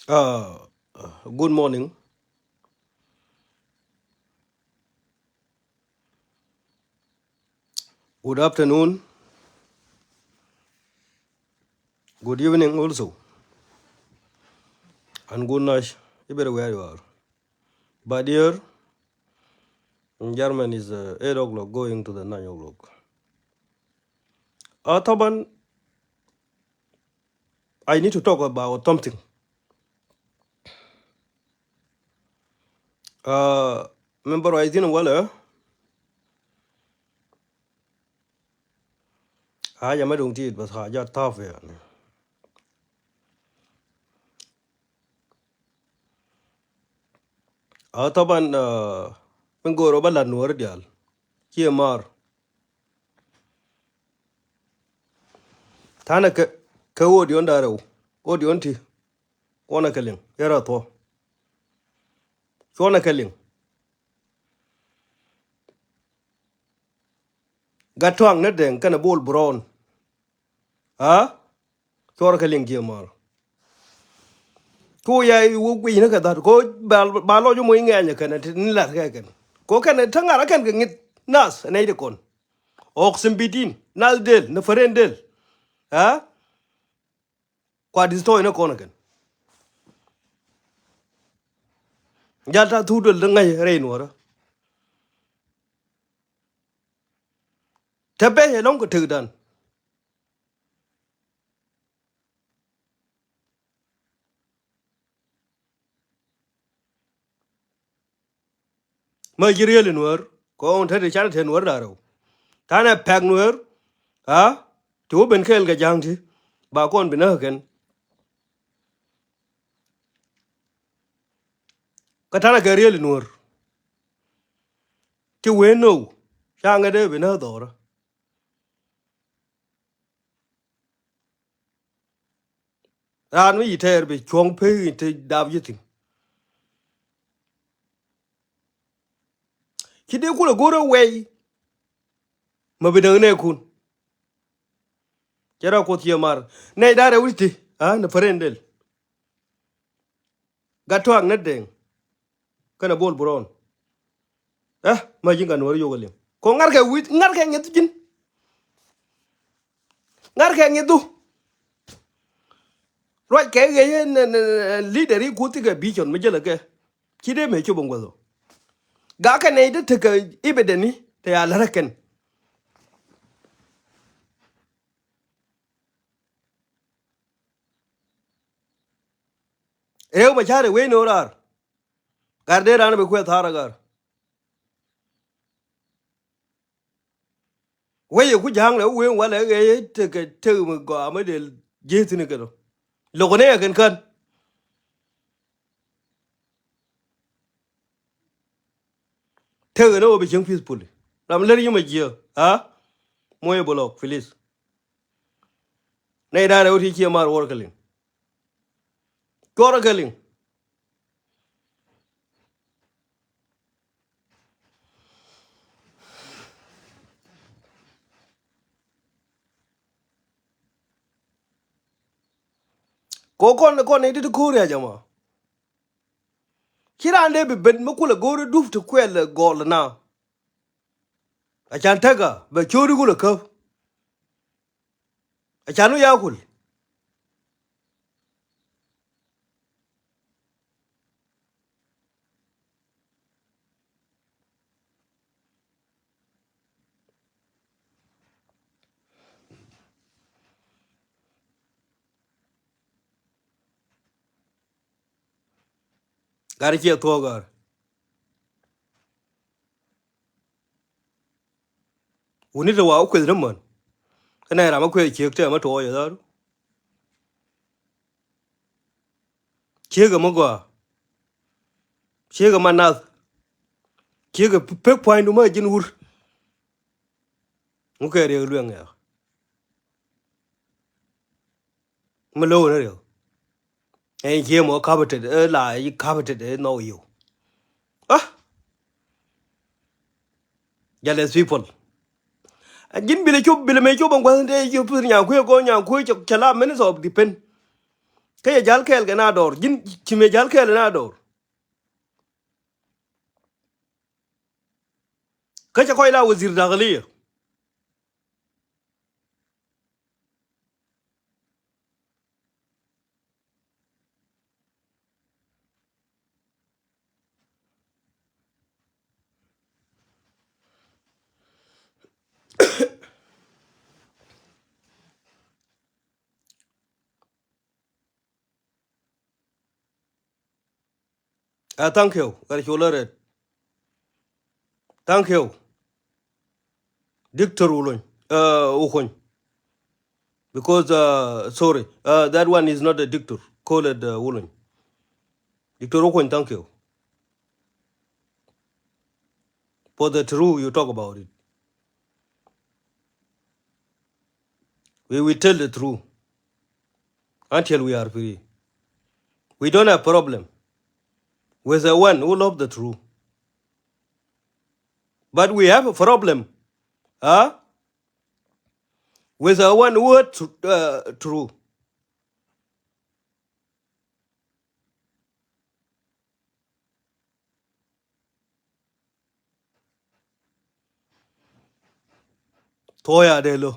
Uh, Good morning, good afternoon, good evening also, and good night, everywhere you are. But here in Germany is 8 o'clock going to the 9 o'clock. Taban, I need to talk about something. Uh, Remember I didn't well, حاجة ما دونتيت بس حاجات طافية يعني. طبعا من قولوا بلد نور ديال كي مار تانا كودي on دارو ودي onti وانا كلين يرى تو وانا كلين gatwang na den kana bol brown ha chor kalin ki mar ko ya wo gwi na ka dar ko ba lo jo mo nge nya kana tin la ka kan ko kana tanga ra kan ngit nas nei de kon ok simbitin nal del na faren del ha kwa disto ina kon kan jalta tu del ngai re no ra tabe he long ko tu dan ma jirel nuor ko on tade chan ten nuor da ro tana pak nuor ha tu ben kel ga jang ti ba kon bi na kan ka tana ga riel nuor ti we no changa de bi na do ra ran mi ter bi chong pe te dab yitin ki de kula goro we ma bi ne kun kera ko tiya mar ne dare wulti ha na farendel gatwang na den kana bol buron ma jinga no yo golim ko ngar ke wit ngar ke ngetu jin ngar ke ngetu roi ke ge leader yi kuti ga bichon me jela ke ki de me chubon gozo ga ka ne de te ka ibedeni te ya laraken rew ma chare we no rar gar de ran be ko thara gar we ku jang le we wala ge te ka te mu go ma de jetini ke do lo ne kan kan te no be jeng peaceful ram le yuma jiyo ha moye bolok filis ne dare wuti ki mar wor kalin kora kalin ko kon ne de ko re jama kirande be ben makula gore duf to kwel gol na a chan taga be chori gula ka a chanu ya kul gar ke to gar uni da wa kwel man kana ra ma kwel ke ta ma to ya daru ke ga magwa ke ga manaz ke ga pe point ma jin wur mu ke re lu ya ma lo na re e ke mo ka ba te la yi ka ba te no you ah jealous people jin bile chop bile me chop ngwa de yo pur nya ko nya ko chala men so depend kaya jal kel ga na dor jin chime jal kel na dor kacha koy la wazir dakhliya thank you gar cholore thank you dictor ulun ukon because sorry that one is not a dictor call it ulun dictor ukon thank you for the true you talk about it we will tell the truth until we are free we don't have problem with the one who love the truth but we have a problem with the one who hurt true toya de lo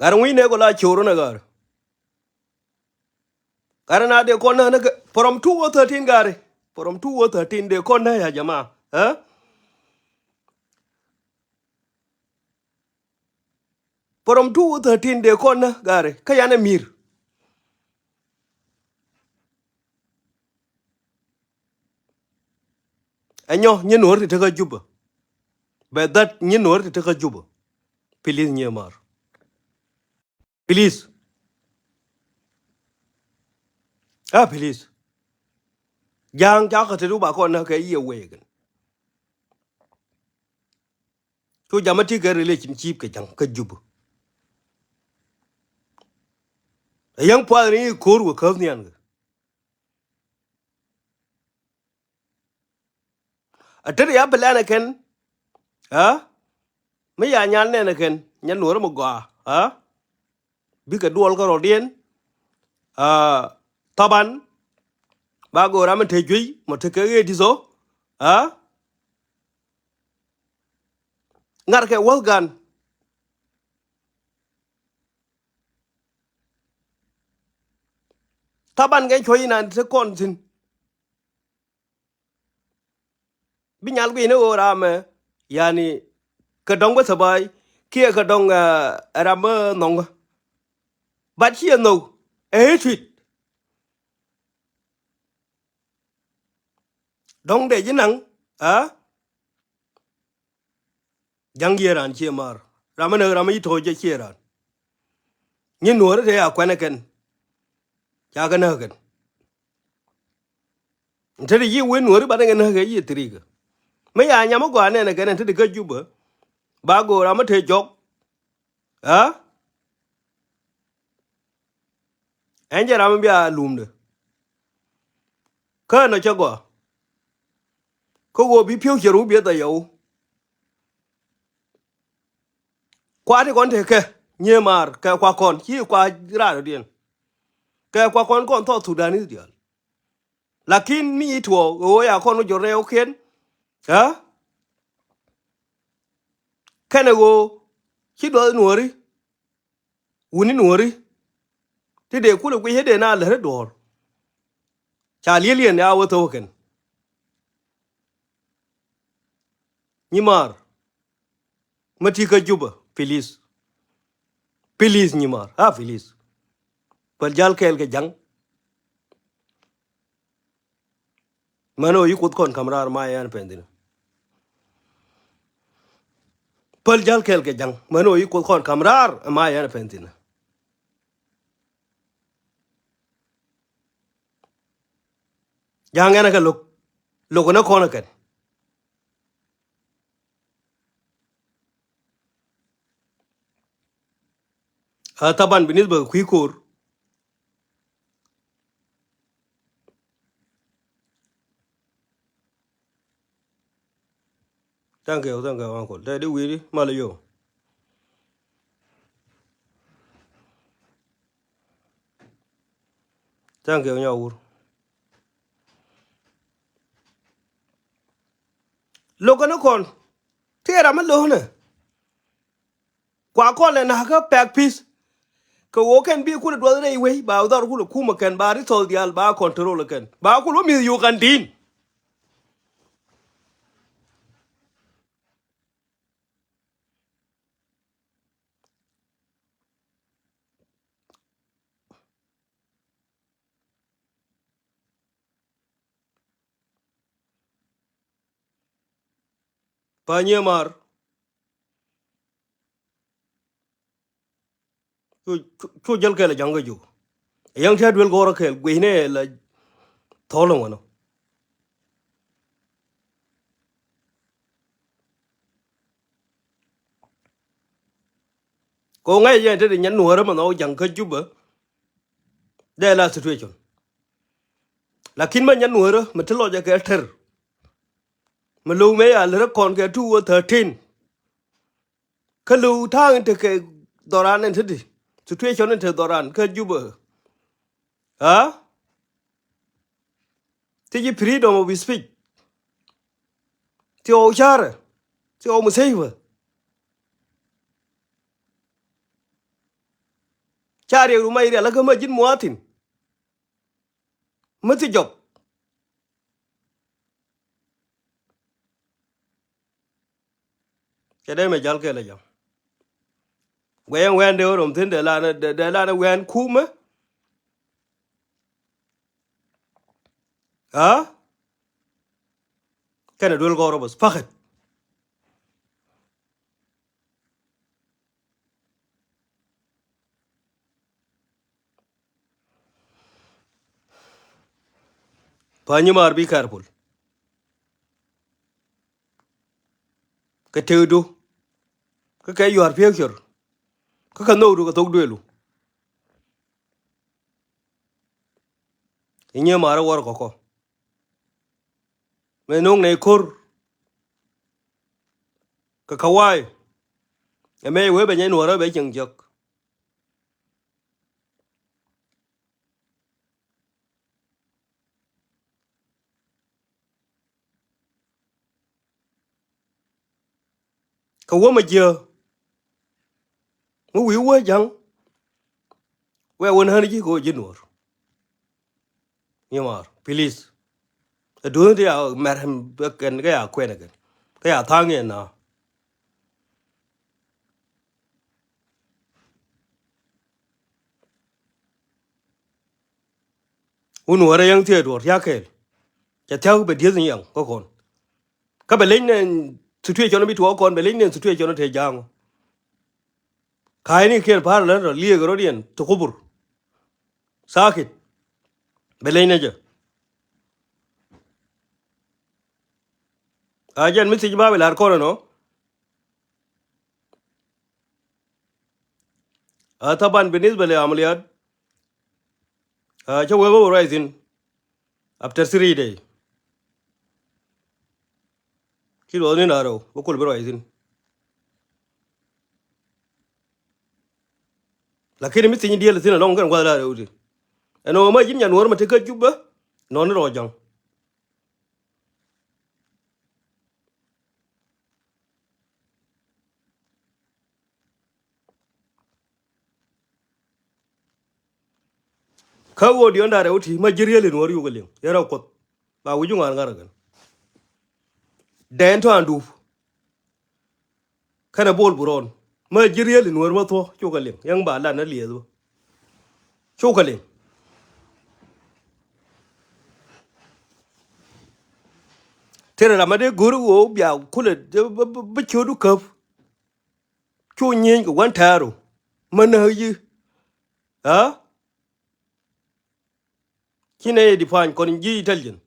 gar we ne ko la choro na gar Karena de kona na from 2013 gare. From 2013 de kona ya jama. From 2013 de kona gare. Kayana mir. Anyo nyen wor te ka juba. But that nyen wor te ka juba. Please nyemar. Please. Please. Jang ja ka te du ba kona ka ye wegen. Ko jamati ka relationship ka jang ka juba. Yang pa ni kor wo ka ni an. Atere ya belana ken. Me ya nyan ne ken. Nyan wor mo ga. Bi ka duol ka rodien. Taban ba go ram te jui mo te ke di so ngar ke wal gan taban ge choi nan te kon sin bi nyal bi ne o ram yani ka dong ba sabai kia ka dong ram nong ba chi no e twit dong de jinang jang ye ran chi mar ram ne ram yi to je chi ran ni no re ya kwa ne ken cha ga na ken te yi we no re ba ne na ge yi tri ga me ya nya mo gwa ne ken te ga juba ba go ram te jok enje ram bi a lum de ka no cha go ko go bi pyo cheru bi da yo kwa thì con thể kê nhê mà kê qua con chỉ qua ra được điện kê qua con thọ thủ đàn đi điện lakin mi thua ôi à con nó giờ reo khen hả cái này go chỉ đợi nuôi uni nuôi thì để cú được cái hết để na là hết đồ chả liên liên à vô thâu khen nhưng mà chỉ cái juba please please nhưng mà please per jal kel cái jang mà nó yêu cốt con camera mà anh pendin per jal kel cái jang mà nó yêu cốt con camera mà anh pendin jang anh cái lục lục nó con cái taban بالنسبة لكويكور thank you uncle đây đi quý đi mà lấy Thank you nya ur. Lo kana kon. Tera ma lo ne. Kwa ko le na ka pack piece. Ka wo ken bi ku do re we ba da ku ku ma ken ba ri tol dial ba control ken. Ba ku lo mi yu kan din. Pa nye mar. Ku jal ke la jang ju. Yang cha dwel goro ke gwe ne la tolong wono. Ko ngai ye te nyan nuora ma no jang ka juba. De la situation. Lakin ma nyan nuora ma tlo ja ke ter. Ma lu me ya le kon ke 2 or 13. Ka lu tang te ke doran en te. Situation en te doran ka juba. Ha? Ti ji freedom of speech. Ti o chara. Ti o musaifa. Chari ru mai la ka ma jin muatin. Ma ti job. Ke de me jal ke la jam. Wen de rom tin de la na wen kuma. Ha? Kana dul goro bas fakhat. Pa ni mar be careful. Ka te do. Ka you are future. Ka no du ka tok duelu. Inye mara war ko. Me nong ne kor ka kawai. E me we be nyen wara be jeng jok. Ka wo ma je. Mu wi wo jang. We won han ji ko jinwar. Nye mar please. E do dia merhem ken ga ya kwen ga. Ka ya thang ye na. Un wara yang tie dor ya kel. Ya taw be die yang ko kon. Ka be len situation bi to kon be len situation te jang. Kai ni ken par la li ga rodien to kubur. Sakit. Be len je. Ajan mi ti ba be lar ko no. طبعا بالنسبه لعمليات جو ويبو رايزين after 3 days كيلو نين ارو بكل برايزين لكن متي دي لسنا لون كان ولا رودي انا ما جيم نور ما تكجوبه نون روجان كاو دي اندار اوتي ما جريل نور يوغلين يرا كوت با وجو نغار غارغن دين تو اندو كان بول برون ما جريل نور ما تو يوغلين yang ba la na liezo يوغلين tere la ma de guru wo bia kule be chodu kaf chu nyin ko wan taro man ha yi ha kine define kon ji intelligent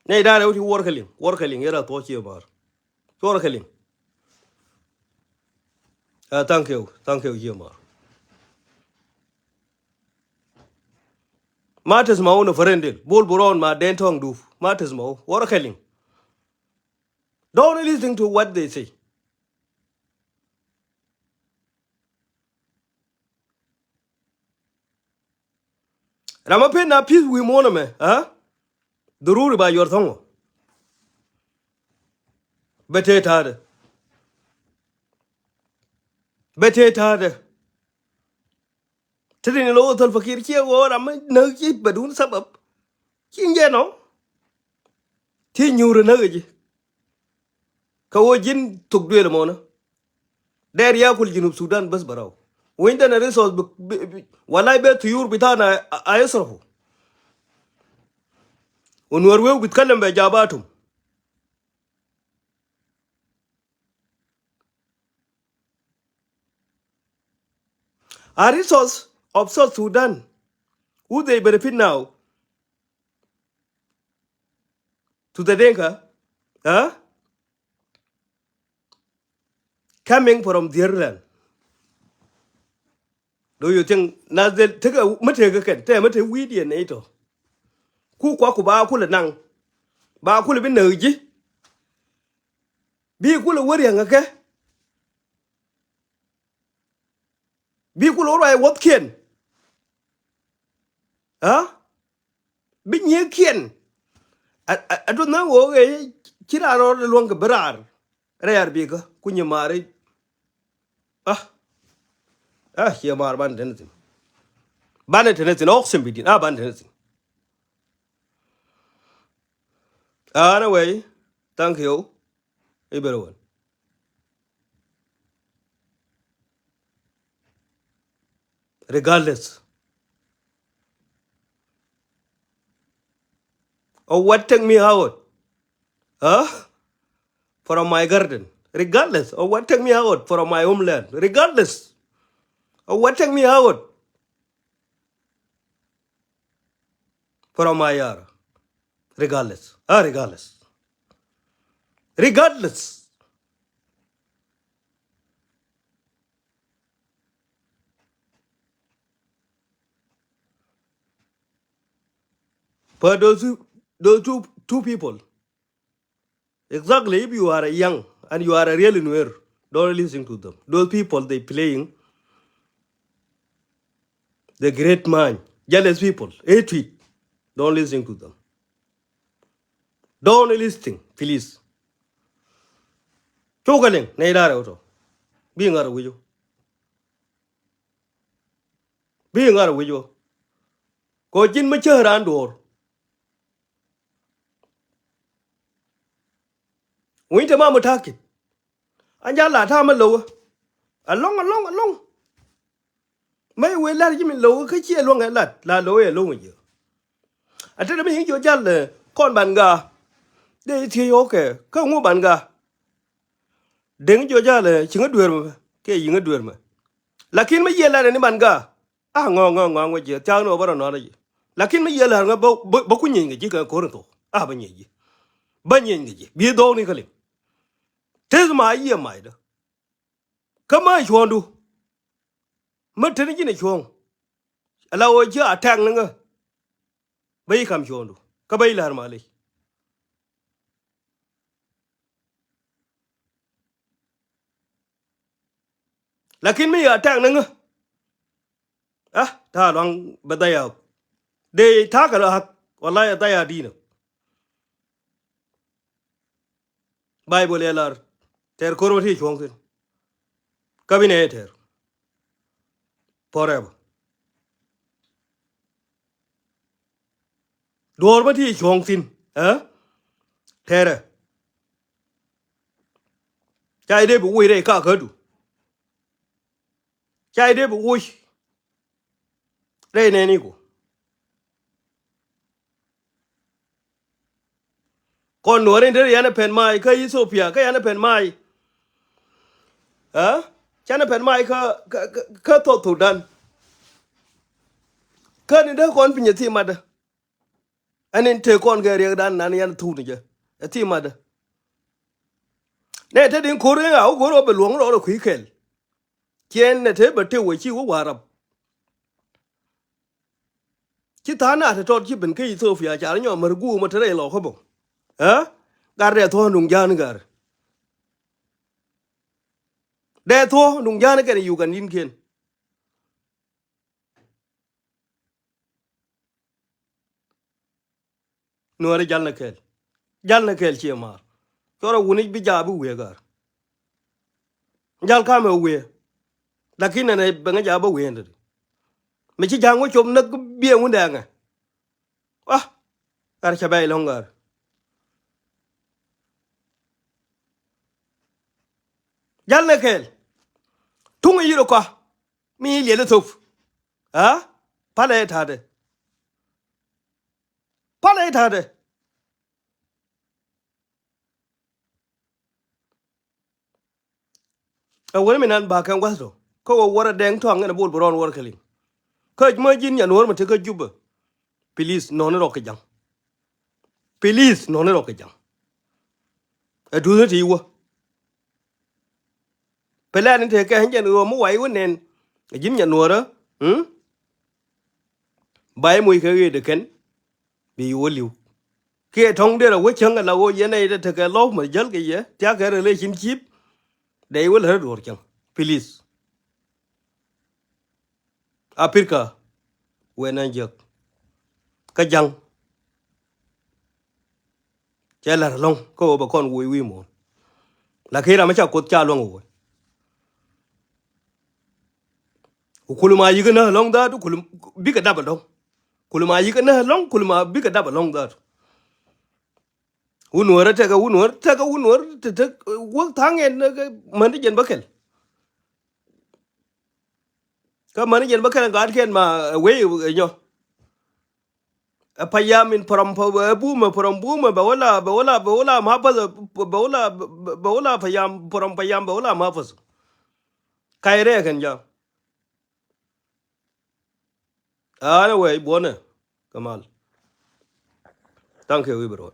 nei dare uti workaling era to chi bar workaling thank you yema matters ma ono friendel bol buron ma den tong du matters ma workaling don't listen to what they say rama pe na peace we mona me dururi ba yor thongo bete tade tedin lo tal fakir ki go rama na ki badun sabab ki nge no ti nyure na ji ka wo jin tugde le mona der ya kul junub sudan bas baraw winda na resource walai be tuyur bitana ayasrafu ونور ويو بيتكلم بإجاباتهم a resource of South Sudan who they benefit now to the Denka coming from their land. Do you think na take a matega can tell me weedy and nato? Ku kwa kuba kula nang ba kula bin nerji bi kula worry ang ake bi kula ora what ken bi nye ken I don't know kira ro luang ke berar rayar bi ka kunya mari ya mar ban denetin ban denetin oxen bidin ban denetin anyway thank you everyone. Regardless of what take me out huh, from my garden, regardless of what take me out from my homeland, regardless of what take me out from my yard, regardless. For those two people, exactly if you are young and you are a really newer, don't listen to them. Those people they playing the great man, jealous people, hatred. Don't listen to them. Don't listen, please. Chokaling, naidare auto. Being out with you. Being out with you. Ko jin ma cheur an dor. Winter ma mutaki. Anja la ta ma lo. Along. Mai we la ji min lo ka chi long la lo e lo ye. Ate me yin jo jal le kon ban ga. De ti yo ke ka ngu ban ga. Deng jo jal le chinga duer ma ke yin duer ma. Lakin me ye la ni ban ga. Ngo je ta no baro no ji. Lakin me ye la nga ba ku nyi ji ka ko to. Ba nyi ji. Ba nyi ji. Bi do ni kale. Tez ma ye mai da. Kama chondu. Ma tani ji ne chong. Ala o ji atang nga. Bai kam chondu. Ka bai lar ma le. Lakin me atang nga. Ta long badaya. De ta ka hak wallahi ta ya dina. Bible elar ter koroti chong tin. Kabine ter. Forever. Dor ba ti chong tin. Tere. Chai de bu wi de ka ka du. Chai de bu wi. Re ne ni ko. Kon no ren der yana pen mai ka Ethiopia ka yana pen mai. Chana pen mai ka to dan. Ka ni da kon pinya ti mada. Anin te kon ga re dan nan yan tu ni je. Ti mada. Ne te din ko re ga ko ro be luong ro ku kel. Kien ne te be te we chi wo warap. Chi ta na te tot chi ben ka Ethiopia cha nyo mar gu ma te re lo ko bo. Gar re to nung jan gar. De to nung jan ga ni yu gan nin kien. nuääri jal na kel chi mar chora wuni bi jabu we gar jal ka me we lakini ne benga jabu we ndi me chi jango chom na bie ngunda nga ah ar chabai longar jal na kel tunga yiro ko mi le tof ha pale tade a wani minan ba kan waso ko wara deng to ngana bol boron war kalin ko ma jin yan war ma te ko juba please no ne ro ke jang please no ne ro ke jang a du ti wo pele ni te ka hen ro mo wai wonen jin yan wara bai mu ke de ken bi wo liu ke thong de ro wo chang la wo ye nei de te ka lo ma jal ke ye ta ka relationship de wo le ro chang please apirka wenan jak ka jang chela long ko ba kon wi mo la ke ra ma cha ko cha long wo kuluma yi na long da kulum bi ka daba long kuluma yi na long kuluma bi ka daba long da unwar ta ga unwar ta wo tangen man jen bakel ka man jen bakel ga ken ma we nyo payamin from buma ba wala ma pa ba wala payam ba wala ma fa kaire kan ja ana we bona kamal thank you bro